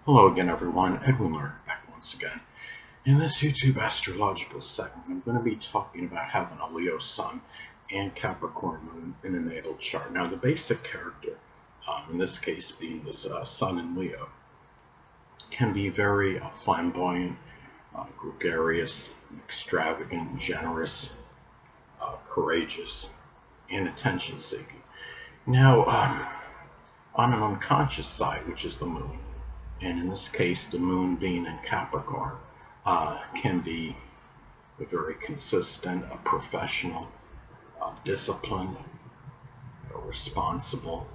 Hello again, everyone. Edwin Learnard back once again. In this YouTube astrological segment, I'm going to be talking about having a Leo Sun and Capricorn Moon in a natal chart. Now, the basic character, in this case being this Sun in Leo, can be very flamboyant, gregarious, extravagant, generous, courageous, and attention-seeking. Now, on an unconscious side, which is the Moon, and in this case, the Moon being in Capricorn, can be very consistent, professional, disciplined, responsible,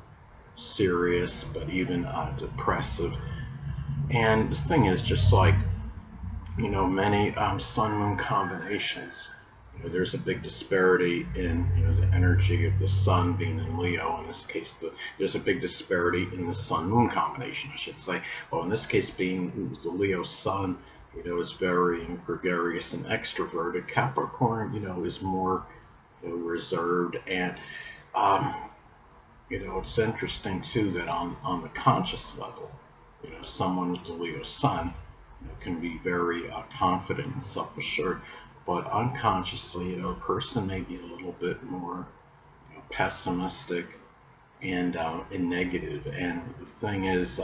serious, but even depressive. And the thing is, just like many Sun-Moon combinations, there's a big disparity in the energy of the Sun being in Leo. In this case, there's a big disparity in the Sun-Moon combination, I should say. Well, in this case, being the Leo Sun, is very gregarious and extroverted. Capricorn, is more reserved, and it's interesting too that on the conscious level, someone with the Leo Sun can be very confident and self-assured, but unconsciously, a person may be a little bit more pessimistic and negative. And the thing is,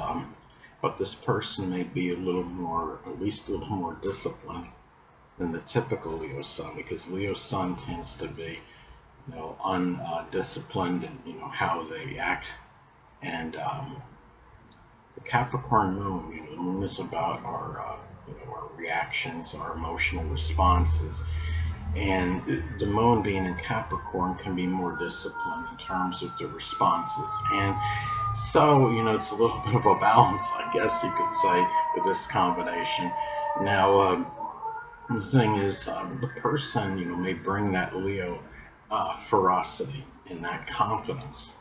but this person may be a little more, at least a little more disciplined than the typical Leo Sun, because Leo Sun tends to be, undisciplined in how they act. And the Capricorn Moon, the Moon is about our reactions, our emotional responses, and the Moon being in Capricorn can be more disciplined in terms of the responses. And so, it's a little bit of a balance, I guess you could say, with this combination. Now, the thing is, the person, may bring that Leo ferocity and that confidence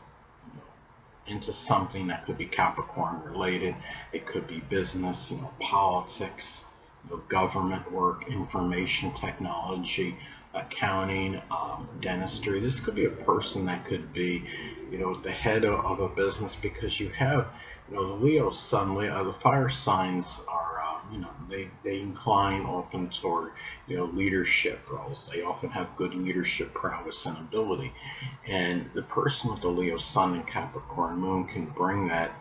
into something that could be Capricorn related. It could be business, politics, government work, information technology, accounting, dentistry. This could be a person that could be, the head of a business, because you have, the Leo Sun, the fire signs are, they incline often toward, leadership roles. They often have good leadership prowess and ability. And the person with the Leo Sun and Capricorn Moon can bring that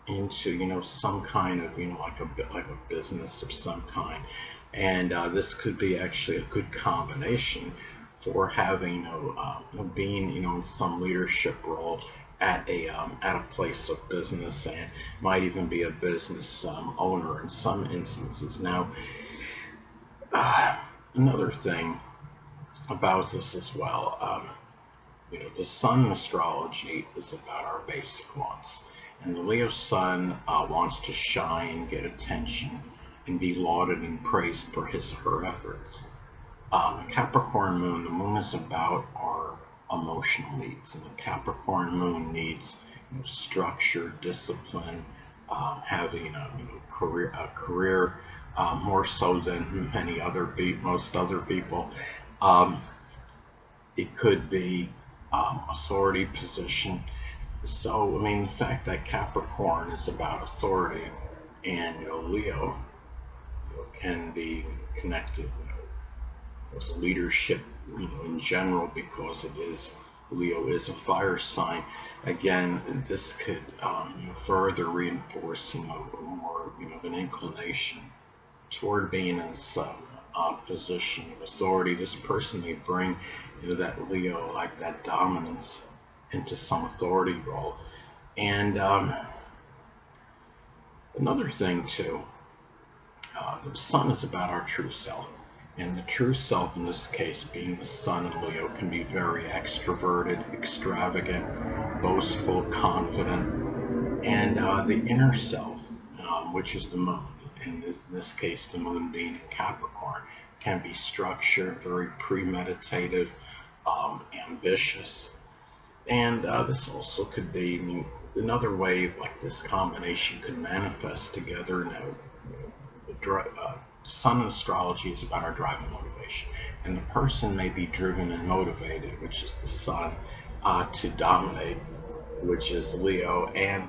into some kind of like a business of some kind. And this could be actually a good combination for having being in some leadership role at a place of business, and might even be a business owner in some instances. Now, another thing about this as well, the Sun astrology is about our basic wants. And the Leo Sun wants to shine, get attention, and be lauded and praised for his or her efforts. The Capricorn Moon, the Moon is about our emotional needs. And the Capricorn Moon needs structure, discipline, having a career more so than most other people. It could be authority position. So, the fact that Capricorn is about authority, and Leo can be connected with leadership, in general, because Leo is a fire sign. Again, this could further reinforce more of an inclination toward being in some position of authority. This person may bring that Leo, like that dominance, into some authority role. And another thing too, the Sun is about our true self. And the true self, in this case being the Sun in Leo, can be very extroverted, extravagant, boastful, confident. And the inner self, which is the Moon, in this case the Moon being in Capricorn, can be structured, very premeditative, ambitious. And this also could be another way like this combination could manifest together. Sun astrology is about our drive and motivation, and the person may be driven and motivated, which is the Sun, to dominate, which is Leo. And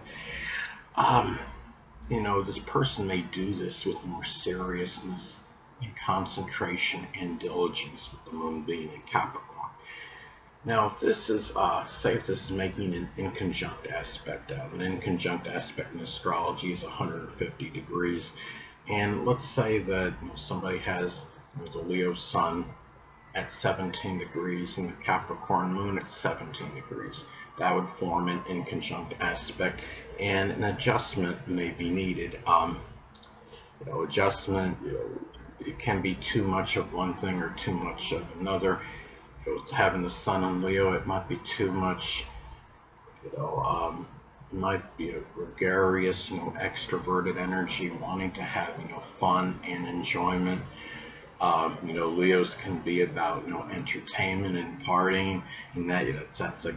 this person may do this with more seriousness and concentration and diligence, with the moon being in Capricorn. Now, if this is, say if this is making an inconjunct aspect out, an inconjunct aspect in astrology is 150 degrees, and let's say that somebody has the Leo sun at 17 degrees and the Capricorn moon at 17 degrees. That would form an inconjunct aspect, and an adjustment may be needed. Adjustment, it can be too much of one thing or too much of another. Having the sun in Leo, it might be too much. It might be a gregarious, extroverted energy, wanting to have fun and enjoyment. Leos can be about entertainment and partying, and that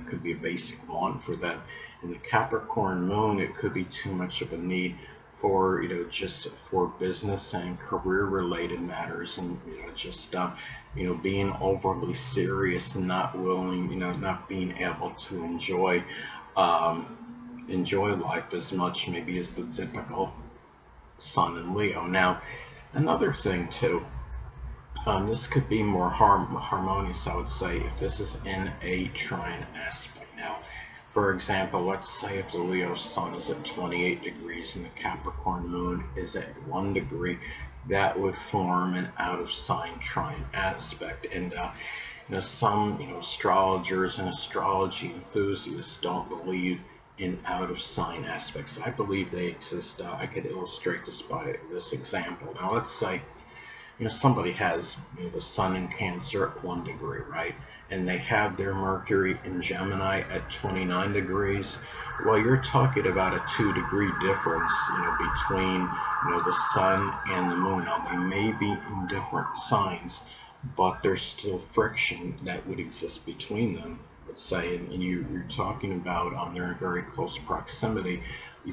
could be a basic want for them. In the Capricorn moon, it could be too much of a need for just for business and career related matters, and just being overly serious and not willing, not being able to enjoy life as much maybe as the typical sun in Leo. Now, another thing too. This could be more harmonious, I would say, if this is in a trine aspect. Now, for example, let's say if the Leo sun is at 28 degrees and the Capricorn moon is at 1 degree, that would form an out of sign trine aspect. And some astrologers and astrology enthusiasts don't believe in out of sign aspects. I believe they exist. I could illustrate this by this example. Now, let's say somebody has the sun in Cancer at 1 degree, right? And they have their Mercury in Gemini at 29 degrees. Well, you're talking about a 2-degree difference, between the sun and the moon. Now, they may be in different signs, but there's still friction that would exist between them. Let's say, and you're talking about they're in very close proximity.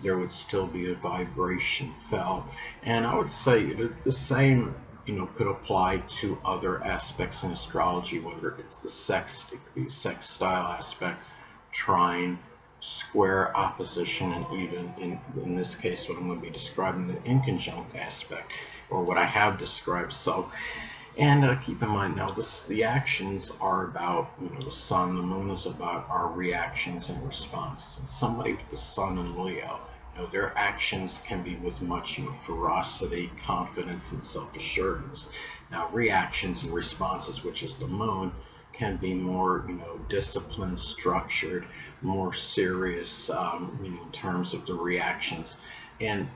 There would still be a vibration felt, and I would say the same could apply to other aspects in astrology, whether it's the sextile aspect, trine, square, opposition, and even in this case, what I'm going to be describing, the inconjunct aspect, or what I have described. So, and keep in mind now, the actions are about the sun, the moon is about our reactions and responses. And somebody with the sun in Leo, their actions can be with much ferocity, confidence, and self-assurance. Now, reactions and responses, which is the moon, can be more disciplined, structured, more serious in terms of the reactions. And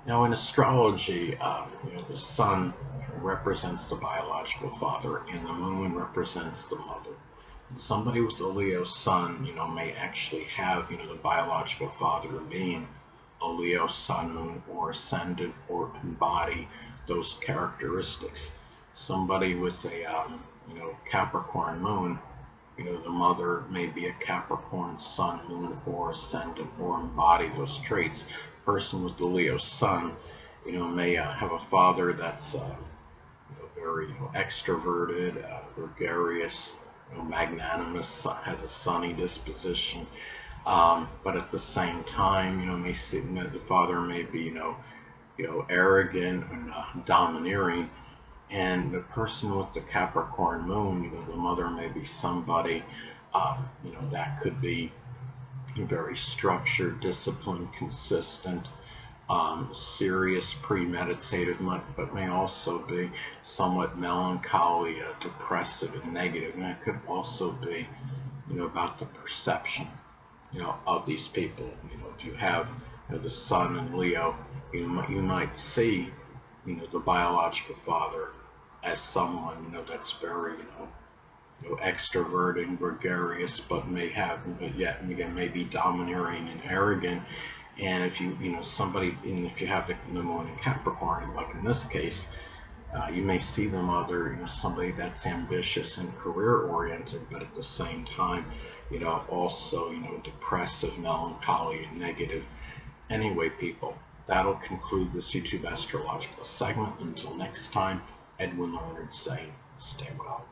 now in astrology, the sun represents the biological father and the moon represents the mother. Somebody with a Leo sun, may actually have, the biological father being a Leo sun, moon, or ascendant, or embody those characteristics. Somebody with a, Capricorn moon, the mother may be a Capricorn sun, moon, or ascendant, or embody those traits. Person with the Leo sun, may have a father that's very extroverted, gregarious, magnanimous, has a sunny disposition, but at the same time, may see that the father may be, arrogant and domineering, and the person with the Capricorn moon, the mother may be somebody, that could be very structured, disciplined, consistent, serious, premeditative, but may also be somewhat melancholy, depressive, and negative. And it could also be, about the perception, of these people. If you have the sun in Leo, you might see, the biological father as someone, that's very, extroverted, gregarious, but may be domineering and arrogant. And if if you have the moon in Capricorn, like in this case, you may see the mother, somebody that's ambitious and career-oriented, but at the same time, also, depressive, melancholy, and negative. Anyway, people, that'll conclude this YouTube astrological segment. Until next time, Edwin Learnard saying, stay well.